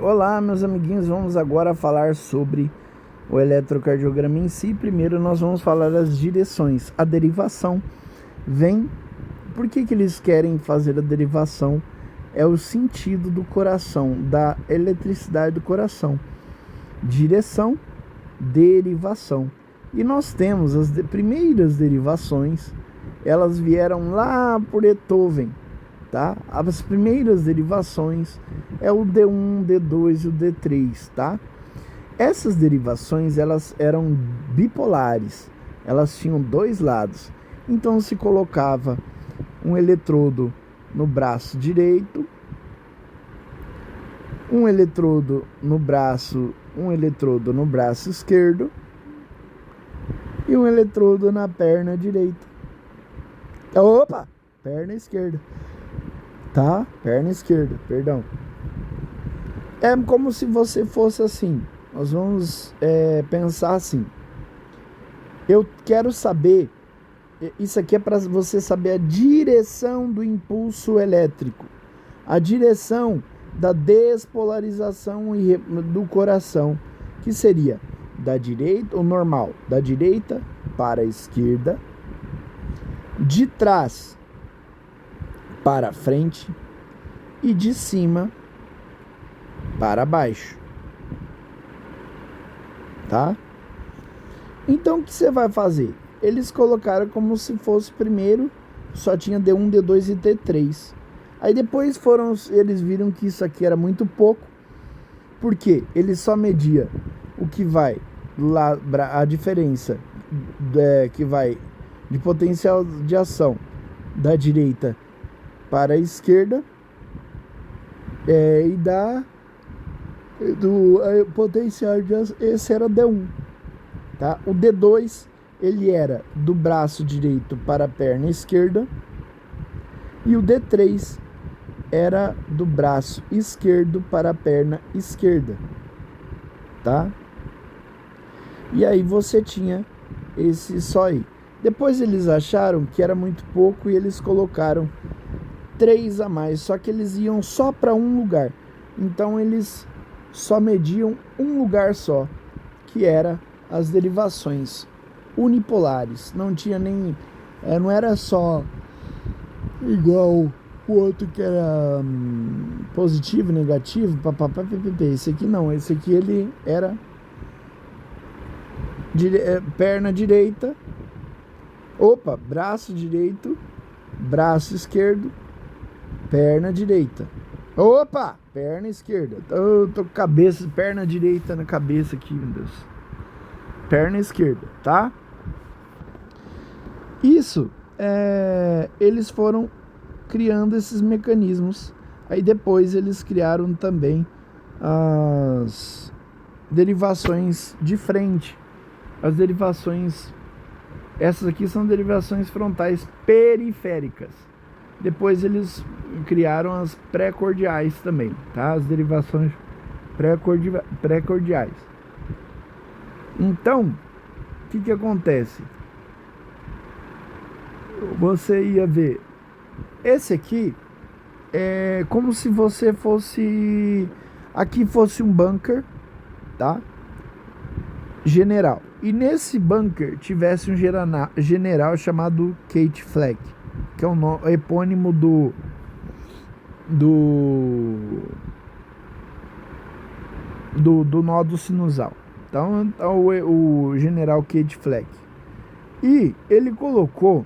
Olá, meus amiguinhos, vamos agora falar sobre o eletrocardiograma em si. Primeiro nós vamos falar das direções. A derivação vem... Por que eles querem fazer a derivação? É o sentido do coração, da eletricidade do coração. Direção, derivação. E nós temos as primeiras derivações, elas vieram lá por Beethoven. Tá? As primeiras derivações é o D1, D2 e o D3, tá? Essas derivações, elas eram bipolares, elas tinham dois lados. Então se colocava um eletrodo no braço direito, um eletrodo no braço esquerdo e um eletrodo na perna direita. Opa, perna esquerda. Tá? Perna esquerda, perdão. É como se você fosse assim. Nós vamos pensar assim. Eu quero saber. Isso aqui é para você saber a direção do impulso elétrico. A direção da despolarização do coração. Que seria da direita, o normal. Da direita para a esquerda. De trás para frente e de cima para baixo, tá? Então o que você vai fazer? Eles colocaram como se fosse primeiro só tinha D1, D2 e D3. Aí depois eles viram que isso aqui era muito pouco, porque ele só media o que vai lá, a diferença que vai de potencial de ação da direita para a esquerda e do potencial de ação. Esse era D1, tá? O D2 ele era do braço direito para a perna esquerda e o D3 era do braço esquerdo para a perna esquerda, tá? E aí você tinha esse só aí. Depois eles acharam que era muito pouco e eles colocaram 3 a mais, só que eles iam só para um lugar. Então eles só mediam um lugar só, que era as derivações unipolares. Não tinha nem... não era só igual o outro que era positivo, negativo, papapá, ppp. Esse aqui não, esse aqui ele era perna direita, braço direito, braço esquerdo, perna direita. Perna esquerda. Eu tô com cabeça, perna direita na cabeça aqui, meu Deus. Perna esquerda, tá? Isso, eles foram criando esses mecanismos. Aí depois eles criaram também as derivações de frente. As derivações, essas aqui são derivações frontais periféricas. Depois eles criaram as pré-cordiais também, tá? As derivações pré-cordiais. Então, o que acontece? Você ia ver, esse aqui é como se você fosse, aqui fosse um bunker, tá? General. E nesse bunker tivesse um general chamado Kate Fleck, que é o epônimo do nódo sinusal. Então o general Kate Fleck. E ele colocou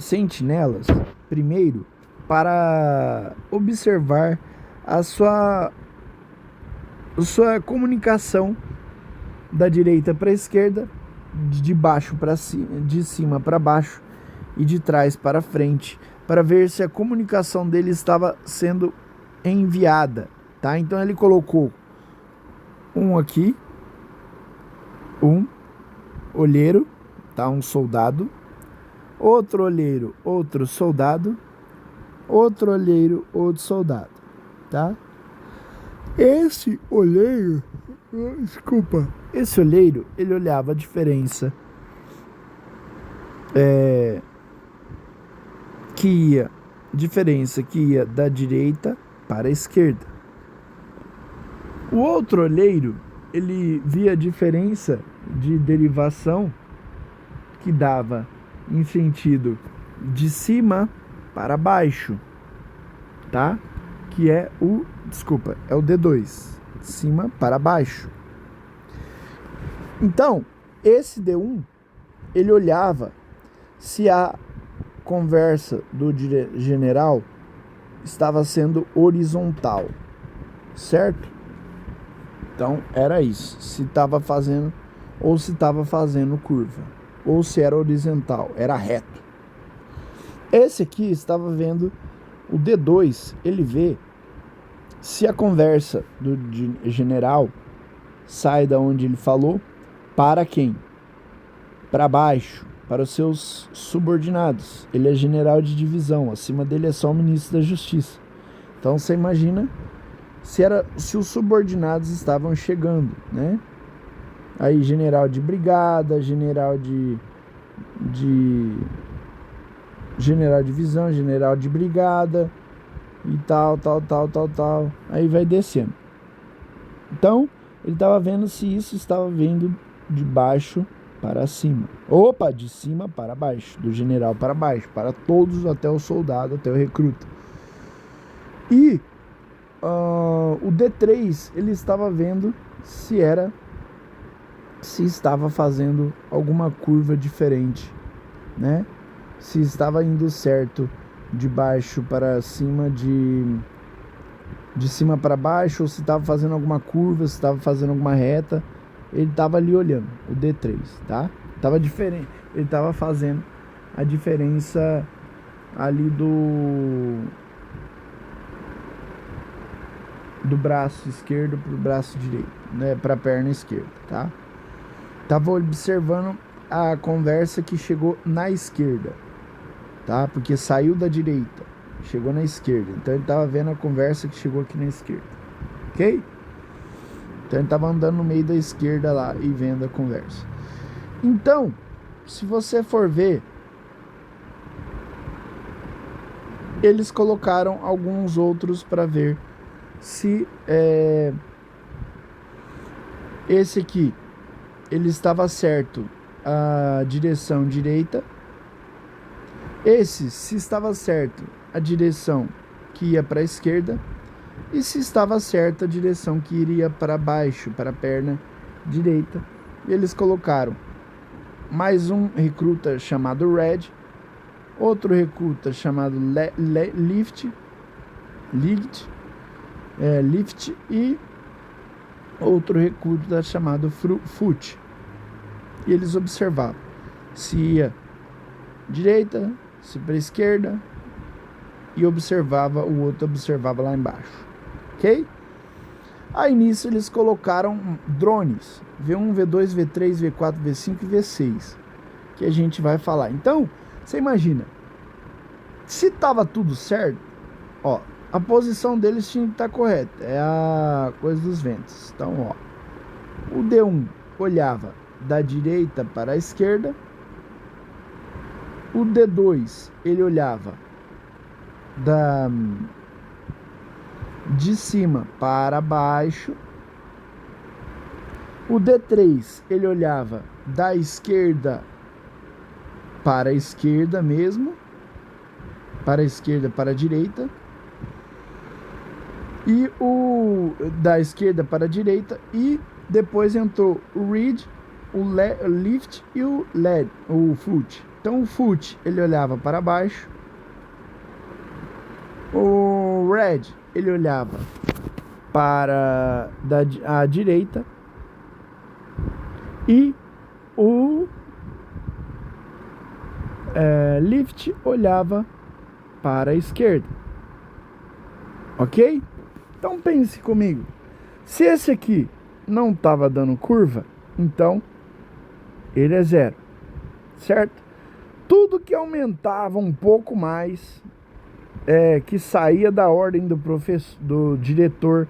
sentinelas primeiro para observar a sua comunicação da direita para a esquerda, de baixo para cima, de cima para baixo e de trás para frente, para ver se a comunicação dele estava sendo enviada, tá? Então ele colocou um aqui, um olheiro, tá? Um soldado, outro olheiro, outro soldado, outro olheiro, outro soldado, tá? Esse olheiro, ele olhava a diferença que ia da direita para a esquerda. O outro olheiro, ele via a diferença de derivação que dava em sentido de cima para baixo, tá? Que é o D2, de cima para baixo. Então, esse D1, ele olhava se a conversa do general estava sendo horizontal, certo? Então, era isso. Se estava fazendo, ou se estava fazendo curva, ou se era horizontal, era reto. Esse aqui estava vendo o D2, ele vê se a conversa do general sai da onde ele falou para quem? Para baixo, para os seus subordinados. Ele é general de divisão, acima dele é só o ministro da Justiça. Então você imagina se os subordinados estavam chegando, né? Aí general de brigada, general de divisão, general de brigada e tal. Aí vai descendo. Então, ele estava vendo se isso estava vindo de baixo para cima. Opa, de cima para baixo, do general para baixo, para todos, até o soldado, até o recruta. E o D3, ele estava vendo se estava fazendo alguma curva diferente, né? Se estava indo certo de baixo para cima, de cima para baixo, ou se estava fazendo alguma curva, se estava fazendo alguma reta. Ele estava ali olhando, o D3, tá? Tava diferente. Ele estava fazendo a diferença ali do braço esquerdo para o braço direito, né? Para a perna esquerda, tá? Tava observando a conversa que chegou na esquerda, tá? Porque saiu da direita, chegou na esquerda. Então ele estava vendo a conversa que chegou aqui na esquerda, ok? Então ele estava andando no meio da esquerda lá e vendo a conversa. Então, se você for ver, eles colocaram alguns outros para ver se esse aqui ele estava certo a direção direita. Esse, se estava certo a direção que ia para a esquerda, e se estava certa a direção que iria para baixo, para a perna direita. Eles colocaram mais um recruta chamado Red, outro recruta chamado Lift e outro recruta chamado Foot. E eles observavam se ia direita, se para a esquerda, e o outro observava lá embaixo, ok? Aí nisso eles colocaram drones, V1, V2, V3, V4, V5 e V6, que a gente vai falar. Então, você imagina, se tava tudo certo, ó, a posição deles tinha que estar correta, é a coisa dos ventos. Então, ó, o D1 olhava da direita para a esquerda, o D2 ele olhava de cima para baixo, o D3 ele olhava da esquerda para a esquerda mesmo, para a esquerda para a direita, e o da esquerda para a direita, e depois entrou o Reed, o Lift e o Foot. Então o Foot ele olhava para baixo, o Red ele olhava para a direita, e o Lift olhava para a esquerda, ok? Então pense comigo, se esse aqui não estava dando curva, então ele é 0, certo? Tudo que aumentava um pouco mais, que saía da ordem do diretor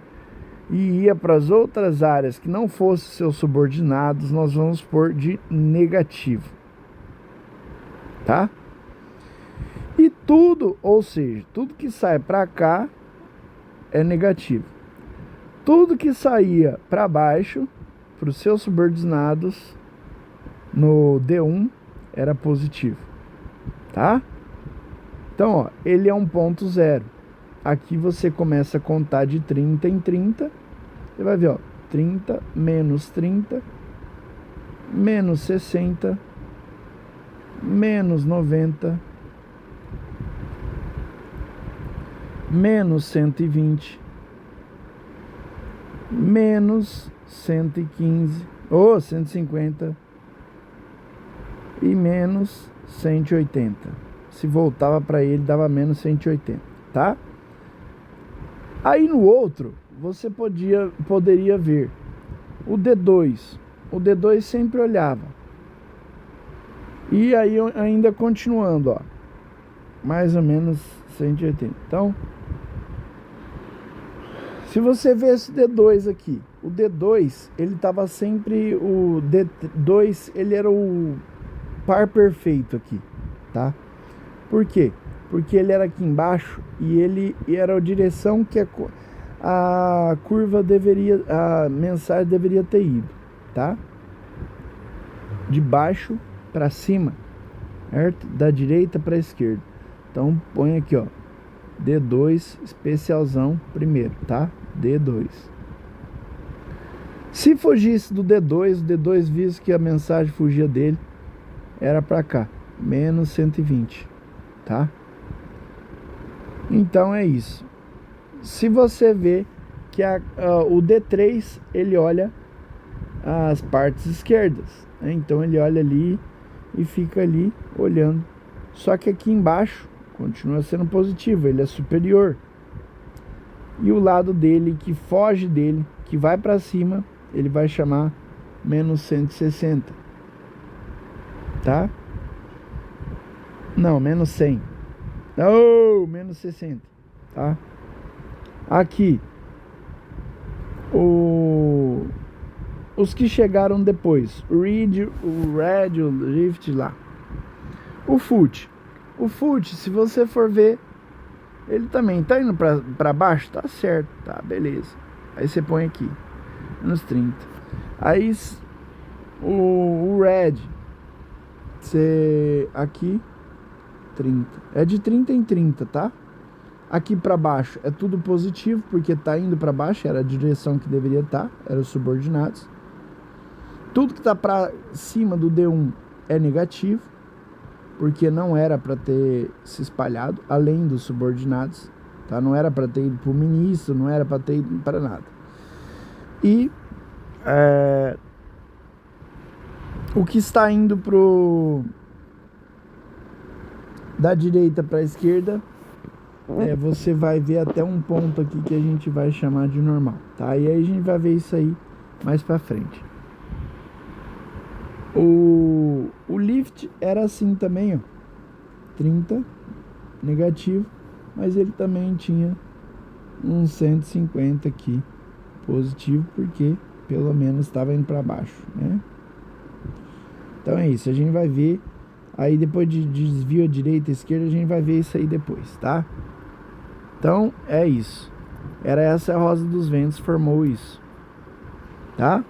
e ia para as outras áreas que não fossem seus subordinados, nós vamos pôr de negativo, tá? E tudo, ou seja, tudo que sai para cá é negativo. Tudo que saía para baixo, para os seus subordinados, no D1, era positivo, tá? Então, ó, ele é um ponto zero. Aqui você começa a contar de 30 em 30. Você vai ver, ó, 30 menos 30, menos 60, menos 90, menos 120, menos 115, ou 150 e menos 180. Se voltava para ele, dava menos 180, tá? Aí no outro, você poderia ver o D2. O D2 sempre olhava. E aí ainda continuando, ó, mais ou menos 180. Então, se você vê esse D2 aqui, o D2, ele tava sempre, o D2, ele era o par perfeito aqui, tá? Por quê? Porque ele era aqui embaixo e ele era a direção que a curva deveria, a mensagem deveria ter ido, tá? De baixo para cima, certo? Da direita para a esquerda. Então põe aqui, ó, D2 especialzão primeiro, tá? D2. Se fugisse do D2, o D2 visto que a mensagem fugia dele, era para cá, menos 120, tá? Então é isso. Se você vê que o D3, ele olha as partes esquerdas, né? Então ele olha ali e fica ali olhando. Só que aqui embaixo continua sendo positivo, ele é superior. E o lado dele que foge dele, que vai para cima, ele vai chamar menos 160, tá? Não, menos 100. Oh, menos 60, tá? Aqui, os que chegaram depois, o Red, o Rift lá. O Foot, se você for ver, ele também tá indo pra baixo, tá certo, tá, beleza. Aí você põe aqui, menos 30. Aí, o Red, você, aqui, 30. É de 30 em 30, tá? Aqui pra baixo é tudo positivo, porque tá indo pra baixo, era a direção que deveria estar, eram os subordinados. Tudo que tá pra cima do D1 é negativo, porque não era para ter se espalhado, além dos subordinados, tá? Não era para ter ido pro ministro, não era para ter ido para nada. E o que está indo da direita para a esquerda, você vai ver até um ponto aqui que a gente vai chamar de normal, tá? E aí a gente vai ver isso aí mais para frente. O lift era assim também, ó, 30 negativo, mas ele também tinha uns 150 aqui positivo, porque pelo menos estava indo para baixo, né? Então é isso, a gente vai ver aí depois de desvio à direita e esquerda, a gente vai ver isso aí depois, tá? Então é isso, era essa a rosa dos ventos, formou isso, tá?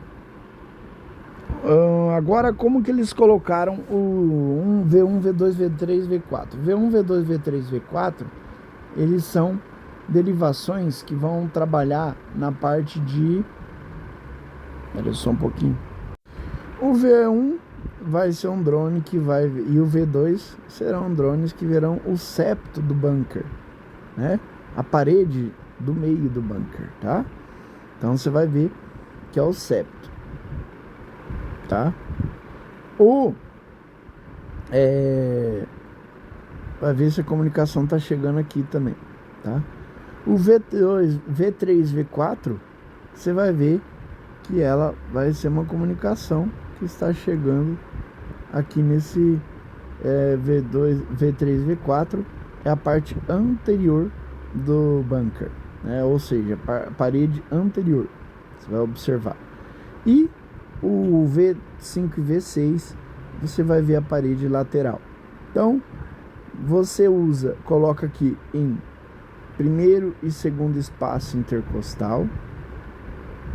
Agora, como que eles colocaram o V1, V2, V3, V4? V1, V2, V3, V4, eles são derivações que vão trabalhar na parte de... Olha só um pouquinho. O V1 vai ser um drone que vai... E o V2 serão drones que verão o septo do bunker, né? A parede do meio do bunker, tá? Então você vai ver que é o septo, tá? Vai ver se a comunicação tá chegando aqui também, tá? O V2, V3, V4, você vai ver que ela vai ser uma comunicação que está chegando aqui nesse V2, V3, V4, é a parte anterior do bunker, né? Ou seja, parede anterior, você vai observar. E o V5 e V6, você vai ver a parede lateral. Então, você coloca aqui em primeiro e segundo espaço intercostal,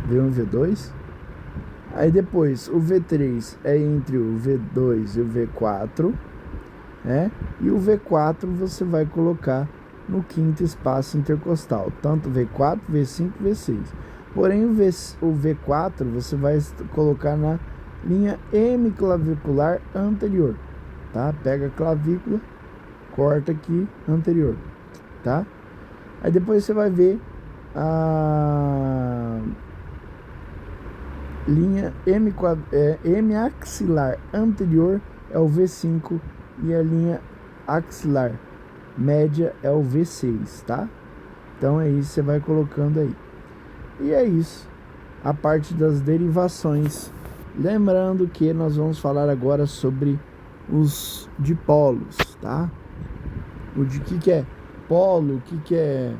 V1 e V2. Aí depois o V3 é entre o V2 e o V4, né? E o V4 você vai colocar no quinto espaço intercostal, tanto V4, V5 e V6. Porém o V4 você vai colocar na linha hemiclavicular anterior, tá? Pega a clavícula, corta aqui anterior, tá? Aí depois você vai ver a linha hemiaxilar anterior é o V5 e a linha axilar média é o V6, tá? Então é isso, você vai colocando aí. E é isso, a parte das derivações. Lembrando que nós vamos falar agora sobre os dipolos, tá? O de que é polo, o que é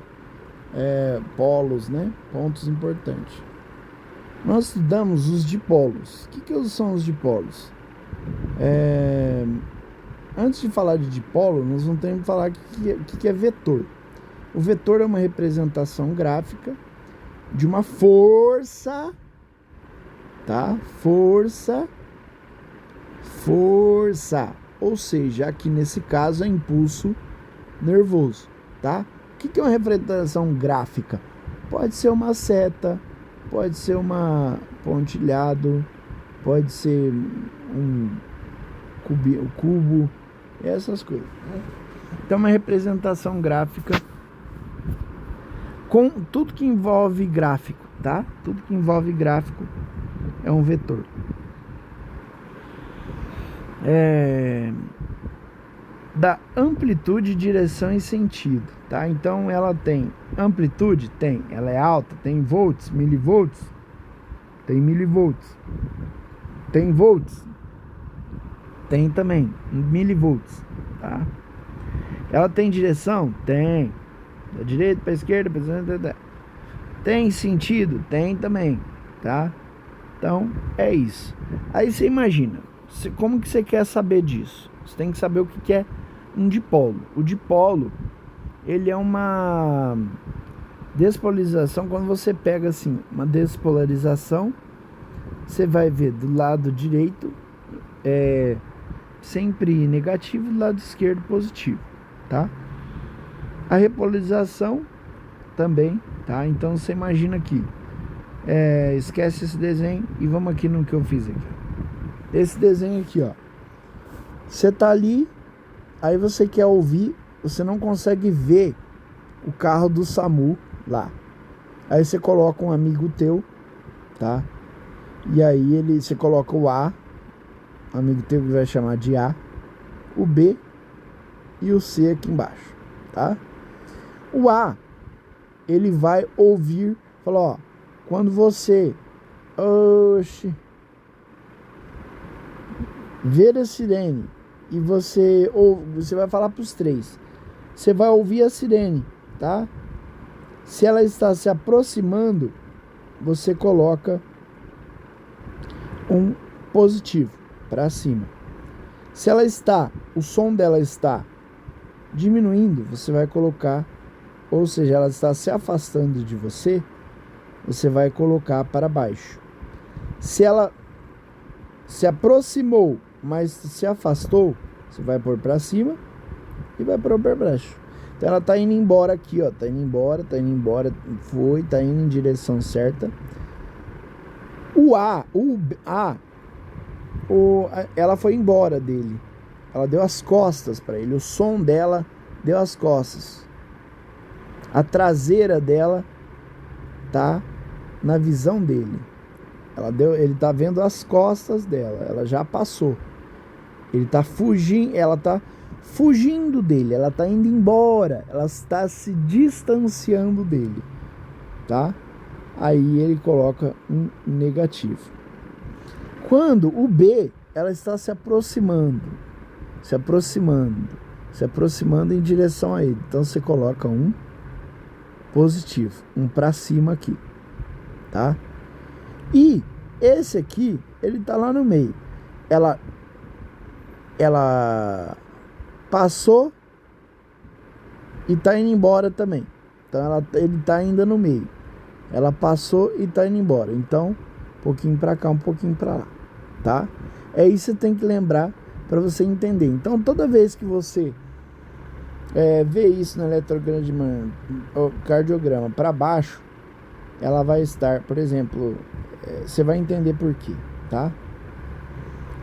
polos, né? Pontos importantes. Nós estudamos os dipolos. O que são os dipolos? Antes de falar de dipolo, nós vamos ter que falar o que é vetor. O vetor é uma representação gráfica de uma força, tá? Força. Ou seja, aqui nesse caso é impulso nervoso, tá? O que é uma representação gráfica? Pode ser uma seta, pode ser uma pontilhado, pode ser um cubo, essas coisas, né? Então, uma representação gráfica com tudo que envolve gráfico, tá? Tudo que envolve gráfico é um vetor. Da amplitude, direção e sentido, tá? Então ela tem amplitude, tem, ela é alta, tem volts, milivolts, tem milivolts, tem volts, tem também milivolts, tá? Ela tem direção, tem, da direita para esquerda, tem sentido, tem também, tá? Então é isso. Aí você imagina, como que você quer saber disso? Você tem que saber o que é um dipolo. O dipolo, ele é uma despolarização. Quando você pega assim uma despolarização, você vai ver do lado direito sempre negativo, do lado esquerdo positivo, tá? A repolarização também, tá? Então você imagina aqui, esquece esse desenho e vamos aqui no que eu fiz aqui. Esse desenho aqui, ó, você tá ali, aí você quer ouvir, você não consegue ver o carro do SAMU lá. Aí você coloca um amigo teu, tá? E aí você coloca o A, um amigo teu que vai chamar de A, o B e o C aqui embaixo, tá? O A, ele vai ouvir, falar, ó, quando você ver a sirene e você vai falar para os três, você vai ouvir a sirene, tá? Se ela está se aproximando, você coloca um positivo para cima. Se ela o som dela está diminuindo, você vai colocar, ou seja, ela está se afastando de você, você vai colocar para baixo. Se ela se aproximou, mas se afastou, você vai pôr para cima e vai pôr para baixo. Então ela tá indo embora aqui, ó, tá indo embora, tá indo em direção certa. Ela foi embora dele. Ela deu as costas para ele. O som dela deu as costas. A traseira dela tá na visão dele. Ele tá vendo as costas dela. Ela já passou. Ele tá fugindo, ela tá fugindo dele. Ela tá indo embora. Ela está se distanciando dele, tá? Aí ele coloca um negativo. Quando o B, ela está se aproximando em direção a ele. Então você coloca um positivo, um para cima aqui, tá? E esse aqui, ele tá lá no meio. Ela passou e tá indo embora também. Então ele está ainda no meio. Ela passou e está indo embora. Então, um pouquinho para cá, um pouquinho para lá, tá? É isso que você tem que lembrar para você entender. Então, toda vez que você vê isso no eletrocardiograma para baixo, ela vai estar, por exemplo, você vai entender por quê, tá?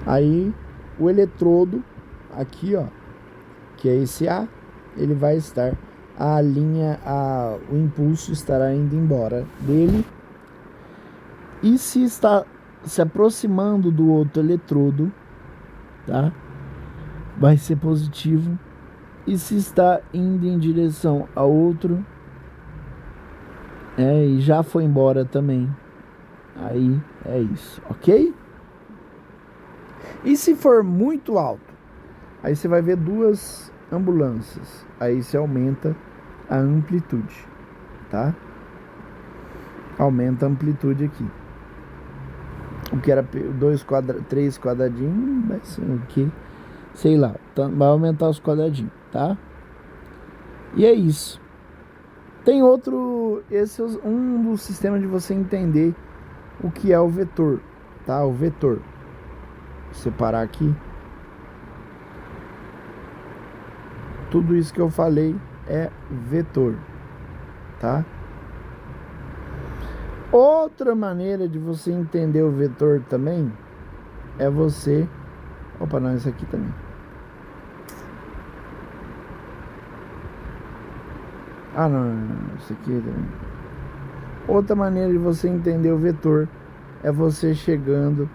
Aí, o eletrodo aqui, ó, que é esse A, ele vai estar, o impulso estará indo embora dele. E se está se aproximando do outro eletrodo, tá? Vai ser positivo. E se está indo em direção ao outro, e já foi embora também, aí é isso, ok? E se for muito alto, aí você vai ver duas ambulâncias, aí você aumenta a amplitude, tá? Aumenta a amplitude aqui. O que era 3 quadradinhos, vai ser o que? Sei lá, vai aumentar os quadradinhos, tá? E é isso. Tem outro, esse é um dos sistemas de você entender o que é o vetor, tá? O vetor. Vou separar aqui. Tudo isso que eu falei é vetor, tá? Outra maneira de você entender o vetor também é você... Opa, não, isso aqui também. Ah, não, isso aqui também. Outra maneira de você entender o vetor é você chegando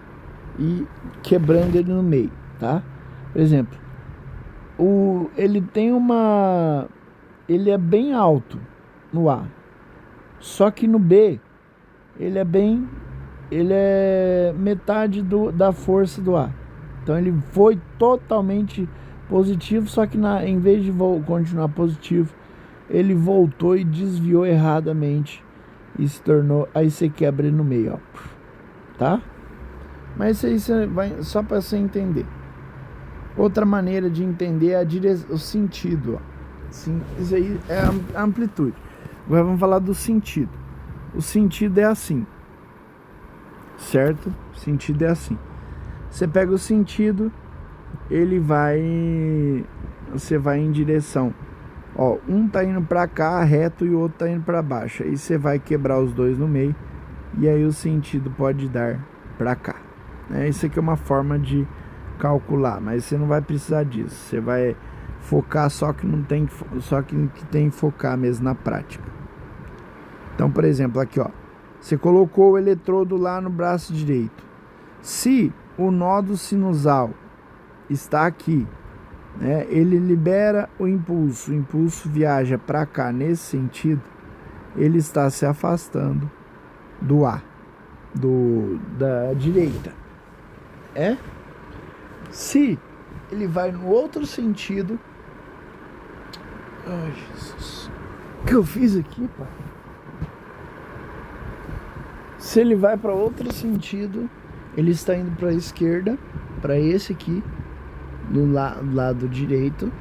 e quebrando ele no meio, tá? Por exemplo, ele tem ele é bem alto no A, só que no B ele é metade da força do A. Então ele foi totalmente positivo, só que em vez de continuar positivo, ele voltou e desviou erradamente e se tornou, aí você quebra ele no meio, ó, tá? Mas isso aí você vai só para você entender. Outra maneira de entender é o sentido, ó. Sim, isso aí é a amplitude. Agora vamos falar do sentido. O sentido é assim, certo? O sentido é assim. Você pega o sentido, você vai em direção, ó, um tá indo para cá reto e o outro tá indo para baixo. Aí você vai quebrar os dois no meio e aí o sentido pode dar para cá. Isso aqui é uma forma de calcular, mas você não vai precisar disso. Você vai focar só que tem que focar mesmo na prática. Então, por exemplo, aqui, ó, você colocou o eletrodo lá no braço direito. Se o nódo sinusal está aqui, ele libera o impulso viaja para cá nesse sentido, ele está se afastando do A, da direita. Se ele vai no outro sentido, ai Jesus, o que eu fiz aqui, pai? Se ele vai para outro sentido, ele está indo para a esquerda, para esse aqui, do lado direito,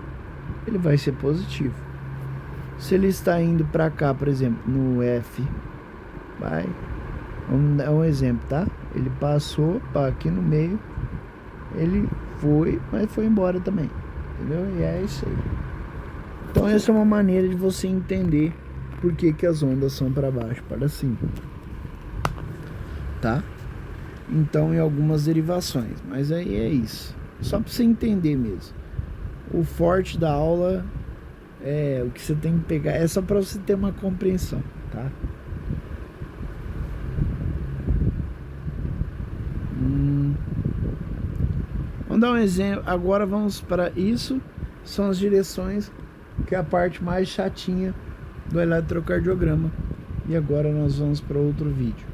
ele vai ser positivo. Se ele está indo para cá, por exemplo, no F, vamos dar um exemplo, tá? Ele passou aqui no meio, ele foi, mas foi embora também, entendeu? E é isso aí. Então essa é uma maneira de você entender por que as ondas são para baixo, para cima, tá? Então, em algumas derivações, mas aí é isso, só para você entender mesmo. O forte da aula o que você tem que pegar, é só para você ter uma compreensão, tá? Vamos dar um exemplo. Agora vamos para isso. São as direções, que é a parte mais chatinha do eletrocardiograma. E agora nós vamos para outro vídeo.